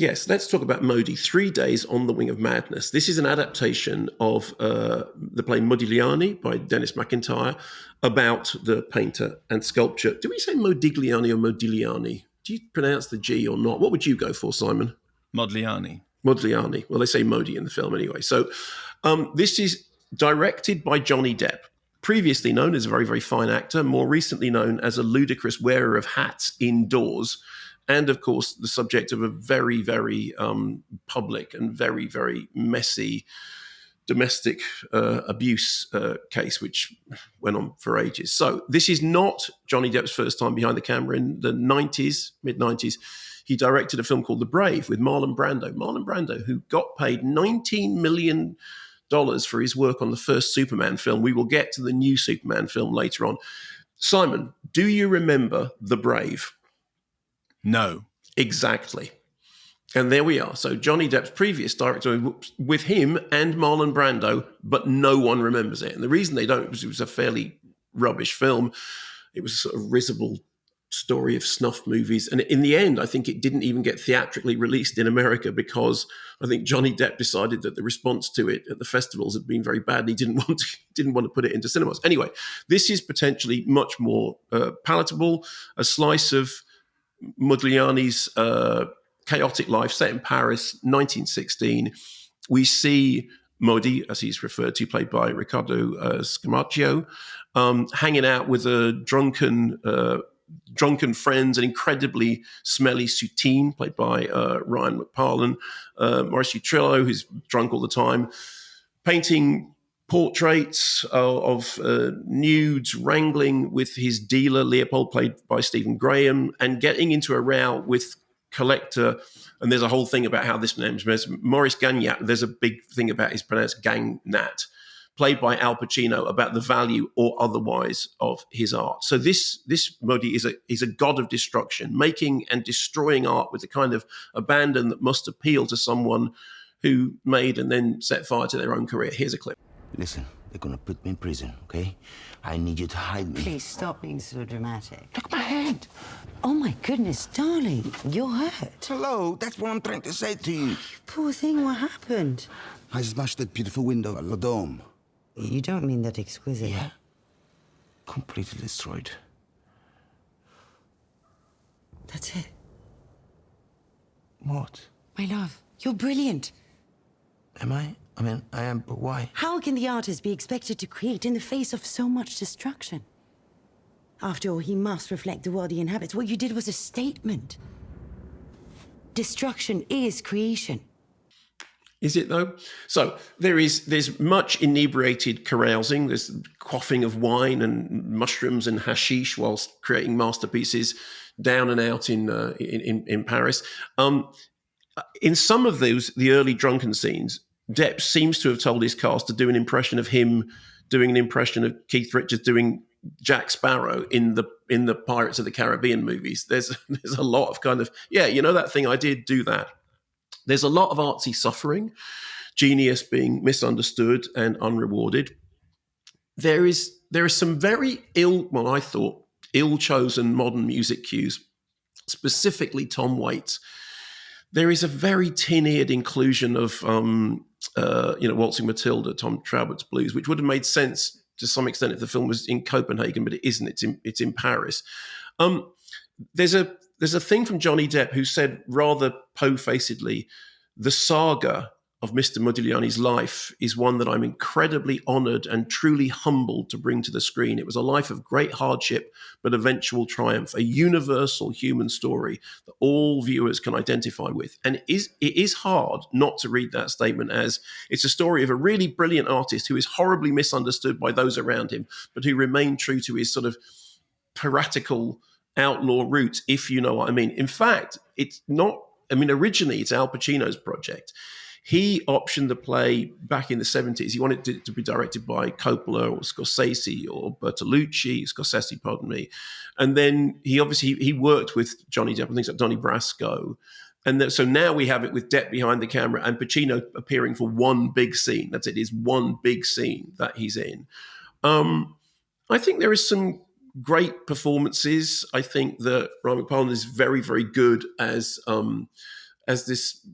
Yes, let's talk about Modì, 3 Days on the Wing of Madness. This is an adaptation of the play Modigliani by Dennis McIntyre about the painter and sculptor. Do we say Modigliani or Modigliani? Do you pronounce the G or not? What would you go for, Simon? Modigliani. Modigliani. Well, they say Modì in the film anyway. So this is directed by Johnny Depp, previously known as a very, very fine actor, more recently known as a ludicrous wearer of hats indoors, and of course the subject of a very, very public and very, very messy domestic abuse case, which went on for ages. So this is not Johnny Depp's first time behind the camera. In the 90s, mid-90s, he directed a film called The Brave with Marlon Brando. Marlon Brando, who got paid $19 million for his work on the first Superman film. We will get to the new Superman film later on. Simon, do you remember The Brave? No. Exactly. And there we are. So Johnny Depp's previous director with him and Marlon Brando, but no one remembers it. And the reason they don't is it was a fairly rubbish film. It was a sort of risible story of snuff movies. And in the end, I think it didn't even get theatrically released in America because I think Johnny Depp decided that the response to it at the festivals had been very bad and he didn't want to put it into cinemas. Anyway, this is potentially much more palatable, a slice of Modigliani's chaotic life set in Paris, 1916. We see Modì, as he's referred to, played by Riccardo Scamaccio, hanging out with a drunken friends, an incredibly smelly Soutine, played by Ryan McParlin, Maurice Trillo, who's drunk all the time, painting portraits of nudes, wrangling with his dealer, Leopold, played by Stephen Graham, and getting into a row with collector. And there's a whole thing about how this name's Maurice Gagnat. There's a big thing about his pronounced Gagnat, played by Al Pacino, about the value or otherwise of his art. So this Modì is a god of destruction, making and destroying art with the kind of abandon that must appeal to someone who made and then set fire to their own career. Here's a clip. Listen, they're gonna put me in prison, okay? I need you to hide me. Please stop being so dramatic. Look at my hand. Oh my goodness, darling, you're hurt. Hello, that's what I'm trying to say to you. Poor thing, what happened? I smashed that beautiful window at La Dome. You don't mean that exquisite. Yeah. Completely destroyed. That's it. What? My love, you're brilliant. Am I? I mean, I am, but why? How can the artist be expected to create in the face of so much destruction? After all, he must reflect the world he inhabits. What you did was a statement. Destruction is creation. Is it though? So there's much inebriated carousing. There's quaffing of wine and mushrooms and hashish whilst creating masterpieces down and out in Paris. In some of those, the early drunken scenes, Depp seems to have told his cast to do an impression of him doing an impression of Keith Richards doing Jack Sparrow in the Pirates of the Caribbean movies. There's a lot of kind of, yeah, you know that thing, I did do that. There's a lot of artsy suffering, genius being misunderstood and unrewarded. There is some very ill-chosen modern music cues, specifically Tom Waits. There is a very tin-eared inclusion of, Waltzing Matilda, Tom Traubert's Blues, which would have made sense to some extent if the film was in Copenhagen, but it isn't. It's in Paris. There's a thing from Johnny Depp who said rather po-facedly, the saga of Mr. Modigliani's life is one that I'm incredibly honoured and truly humbled to bring to the screen. It was a life of great hardship, but eventual triumph, a universal human story that all viewers can identify with. And it is hard not to read that statement as it's a story of a really brilliant artist who is horribly misunderstood by those around him, but who remained true to his sort of piratical outlaw roots, if you know what I mean. In fact, it's not, originally it's Al Pacino's project. He optioned the play back in the 70s. He wanted it to be directed by Coppola or Scorsese or Scorsese, pardon me. And then he worked with Johnny Depp on things like Donnie Brasco. And so now we have it with Depp behind the camera and Pacino appearing for one big scene. That's it, is one big scene that he's in. I think there is some great performances. I think that Ryan McParlin is very, very good as as this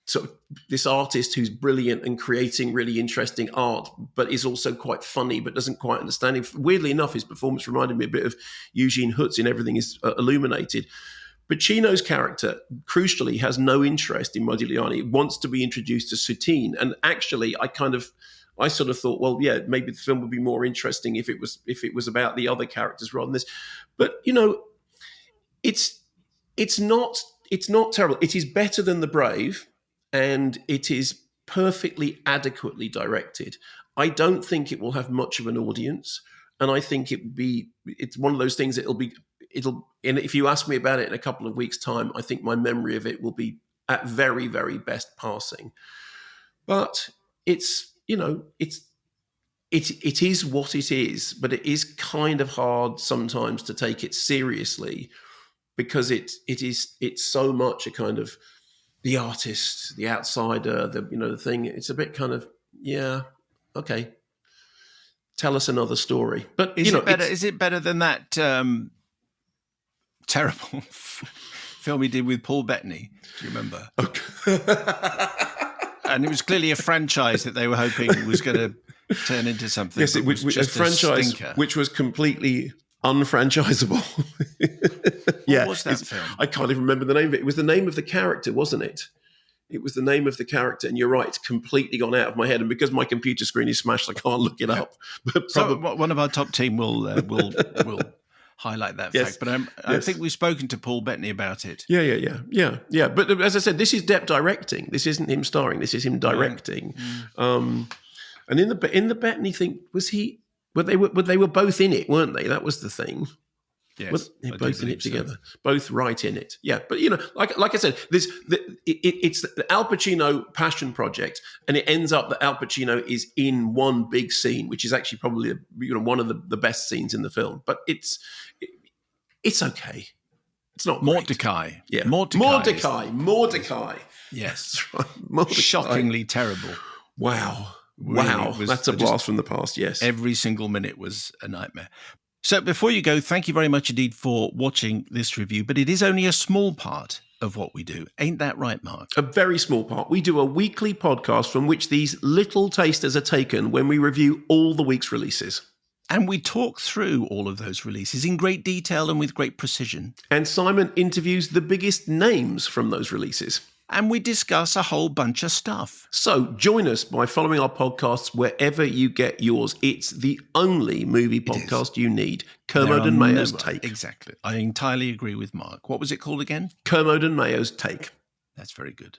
sort of this artist who's brilliant and creating really interesting art, but is also quite funny, but doesn't quite understand it. Weirdly enough, his performance reminded me a bit of Eugene Hutz in Everything is Illuminated. Pacino's character, crucially, has no interest in Modigliani, wants to be introduced to Soutine. And actually, I sort of thought, well, yeah, maybe the film would be more interesting if it was about the other characters rather than this. But, it's not terrible. It is better than The Brave, and it is perfectly adequately directed. I don't think it will have much of an audience, and I think it's one of those things that and if you ask me about it in a couple of weeks' time, I think my memory of it will be at very, very best passing. But it is what it is, but it is kind of hard sometimes to take it seriously because it's so much a kind of the artist, the outsider, the thing. It's a bit kind of, yeah, okay, tell us another story. But is it better than that terrible film he did with Paul Bettany? Do you remember? Okay. And it was clearly a franchise that they were hoping was going to turn into something. Yes, it was just a franchise which was completely unfranchisable. What was that film? I can't even remember the name of it. It was the name of the character, wasn't it? It was the name of the character, and you're right, it's completely gone out of my head. And because my computer screen is smashed, I can't look it up. But so one of our top team will highlight that fact. But I think we've spoken to Paul Bettany about it. Yeah. But as I said, this is Depp directing. This isn't him starring. This is him directing. And in the Bettany thing, was he? They were both in it, weren't they? That was the thing. Yes, they're both in it together, both right in it. Yeah, but like I said, it's the Al Pacino passion project, and it ends up that Al Pacino is in one big scene, which is actually probably one of the best scenes in the film. But it's okay. It's not Mordecai. Great. Yeah, Mordecai. Yes, right. Mordecai. Shockingly terrible. Wow. Really, that's a blast from the past. Yes, every single minute was a nightmare. So before you go, thank you very much indeed for watching this review, but it is only a small part of what we do. Ain't that right, Mark? A very small part. We do a weekly podcast from which these little tasters are taken when we review all the week's releases. And we talk through all of those releases in great detail and with great precision. And Simon interviews the biggest names from those releases. And we discuss a whole bunch of stuff. So join us by following our podcasts wherever you get yours. It's the only movie podcast you need. Kermode and Mayo's Take. Exactly. I entirely agree with Mark. What was it called again? Kermode and Mayo's Take. That's very good.